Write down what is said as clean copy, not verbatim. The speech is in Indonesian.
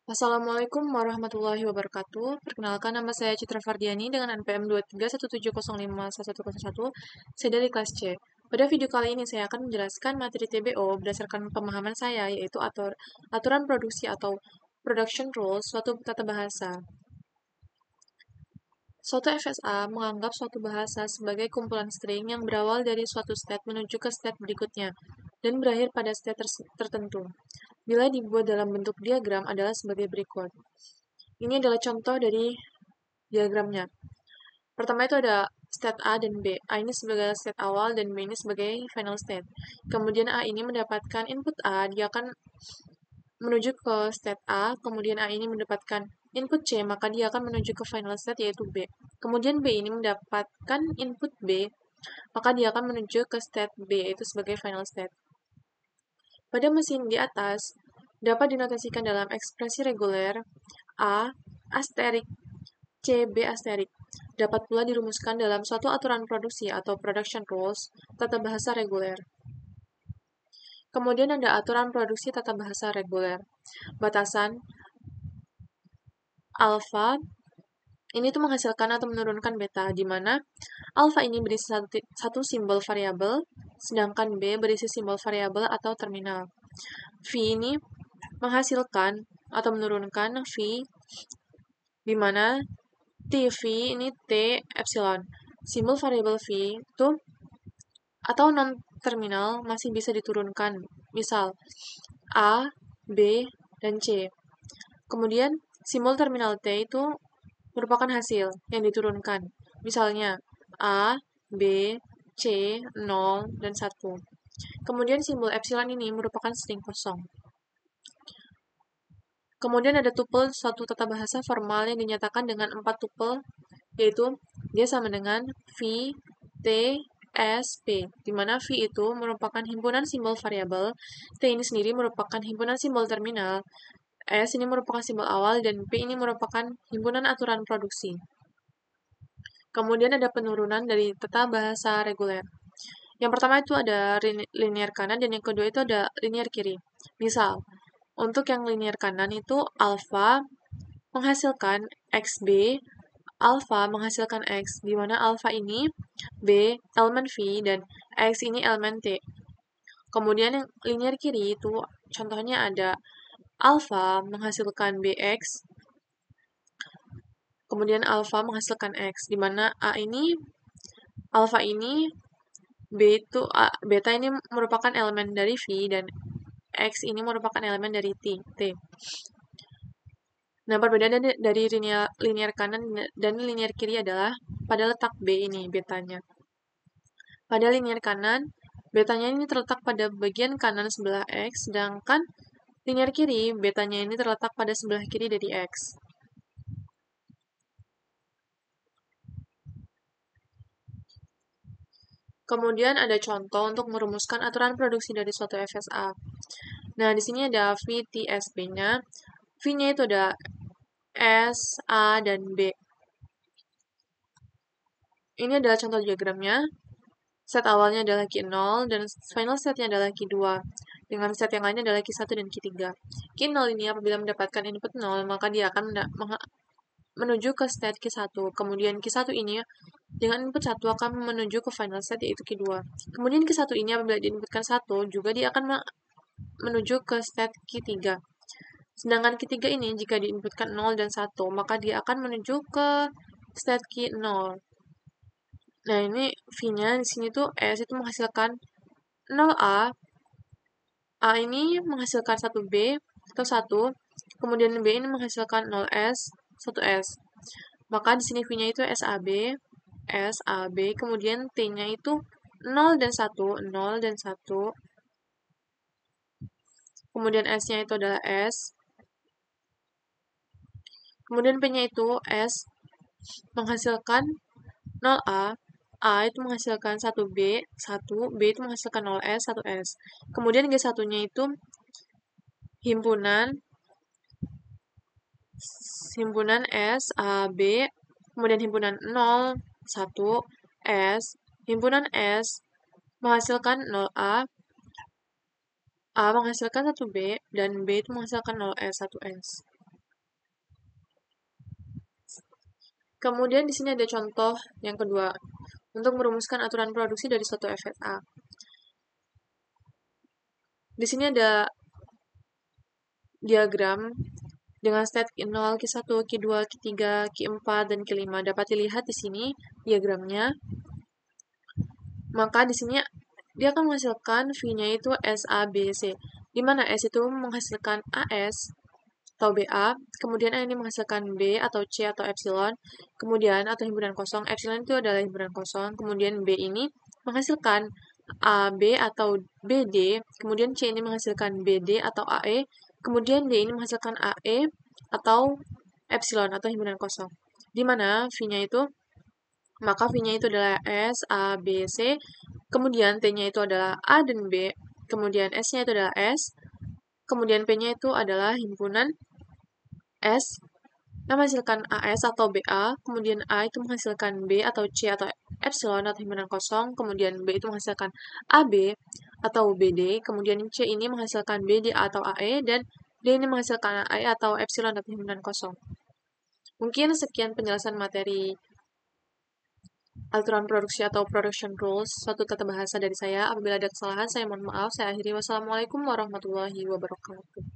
Assalamualaikum warahmatullahi wabarakatuh. Perkenalkan, nama saya Citra Fardiani dengan NPM 2317051101. Saya dari kelas C. Pada video kali ini saya akan menjelaskan materi TBO berdasarkan pemahaman saya, yaitu aturan produksi atau production rules suatu tata bahasa. Suatu FSA menganggap suatu bahasa sebagai kumpulan string yang berawal dari suatu state menuju ke state berikutnya dan berakhir pada state tertentu. Bila dibuat dalam bentuk diagram adalah sebagai berikut. Ini adalah contoh dari diagramnya. Pertama itu ada state A dan B. A ini sebagai state awal dan B ini sebagai final state. Kemudian A ini mendapatkan input A, dia akan menuju ke state A, kemudian A ini mendapatkan input C, maka dia akan menuju ke final state yaitu B. Kemudian B ini mendapatkan input B, maka dia akan menuju ke state B yaitu sebagai final state. Pada mesin di atas dapat dinotasikan dalam ekspresi reguler A asterik C, B asterik. Dapat pula dirumuskan dalam suatu aturan produksi atau production rules tata bahasa reguler. Kemudian ada aturan produksi tata bahasa reguler. Batasan alfa ini tuh menghasilkan atau menurunkan beta, di mana alfa ini berisi satu simbol variabel, sedangkan B berisi simbol variabel atau terminal. V ini menghasilkan atau menurunkan V, di mana TV ini T epsilon. Simbol variabel V itu atau non terminal masih bisa diturunkan. Misal A, B, dan C. Kemudian simbol terminal T itu merupakan hasil yang diturunkan. Misalnya A, B, C, 0, dan 1. Kemudian simbol epsilon ini merupakan string kosong. Kemudian ada tuple suatu tata bahasa formal yang dinyatakan dengan 4 tuple, yaitu dia sama dengan V, T, S, P, di mana V itu merupakan himpunan simbol variabel, T ini sendiri merupakan himpunan simbol terminal, S ini merupakan simbol awal, dan P ini merupakan himpunan aturan produksi. Kemudian ada penurunan dari tata bahasa reguler. Yang pertama itu ada linear kanan dan yang kedua itu ada linear kiri. Misal, untuk yang linear kanan itu alpha menghasilkan XB, alpha menghasilkan X, di mana alpha ini B elemen V dan X ini elemen T. Kemudian yang linear kiri itu contohnya ada alpha menghasilkan BX, kemudian alpha menghasilkan X, di mana alpha ini beta ini merupakan elemen dari V dan X ini merupakan elemen dari T. Nah, perbedaan dari linear kanan dan linear kiri adalah pada letak B ini, betanya. Pada linear kanan, betanya ini terletak pada bagian kanan sebelah X, sedangkan linear kiri, betanya ini terletak pada sebelah kiri dari X. Kemudian ada contoh untuk merumuskan aturan produksi dari suatu FSA. Nah, di sini ada V, T, S, B-nya. V-nya itu ada S, A, dan B. Ini adalah contoh diagramnya. Set awalnya adalah Q0 dan final setnya adalah Q2. Dengan set yang lainnya adalah Q1 dan Q3. Q0 ini apabila mendapatkan input 0, maka dia akan menuju ke state Q1. Kemudian Q1 ini dengan input 1 akan menuju ke final set yaitu Q2. Kemudian Q1 ini apabila diinputkan 1, juga dia akan menuju ke state Q3. Sedangkan Q3 ini jika diinputkan 0 dan 1, maka dia akan menuju ke state Q0. Nah, ini V-nya di sini tuh S itu menghasilkan 0A. A ini menghasilkan 1B atau 1. Kemudian B ini menghasilkan 0S, 1S. Maka di sini V-nya itu SAB, SAB, kemudian T-nya itu 0 dan 1, 0 dan 1. Kemudian S-nya itu adalah S. Kemudian P-nya itu S menghasilkan 0A, A itu menghasilkan 1B, 1, B itu menghasilkan 0S, 1S. Kemudian G1-nya itu himpunan S, A, B, kemudian himpunan 0, 1, S, himpunan S menghasilkan 0A, A menghasilkan 1B, dan B itu menghasilkan 0S, 1S. Kemudian di sini ada contoh yang kedua, untuk merumuskan aturan produksi dari suatu FSA. Di sini ada diagram dengan state Q0, Q1, Q2, Q3, Q4, dan Q5. Dapat dilihat di sini diagramnya. Maka di sini dia akan menghasilkan V-nya itu S, A, B, C. Di mana S itu menghasilkan AS atau BA, kemudian A ini menghasilkan B atau C atau epsilon, kemudian atau himpunan kosong, epsilon itu adalah himpunan kosong, kemudian B ini menghasilkan AB atau BD, kemudian C ini menghasilkan BD atau AE, kemudian D ini menghasilkan AE atau epsilon atau himpunan kosong. Di mana V-nya itu, maka V-nya itu adalah S, A, B, C, kemudian T-nya itu adalah A dan B, kemudian S-nya itu adalah S, kemudian P-nya itu adalah himpunan S yang menghasilkan AS atau BA, kemudian A itu menghasilkan B atau C atau epsilon atau himpunan kosong, kemudian B itu menghasilkan AB atau BD, kemudian C ini menghasilkan BD atau AE, dan D ini menghasilkan AE atau epsilon atau himpunan kosong. Mungkin sekian penjelasan materi aturan produksi atau production rules, suatu tata bahasa dari saya. Apabila ada kesalahan, saya mohon maaf. Saya akhiri. Wassalamualaikum warahmatullahi wabarakatuh.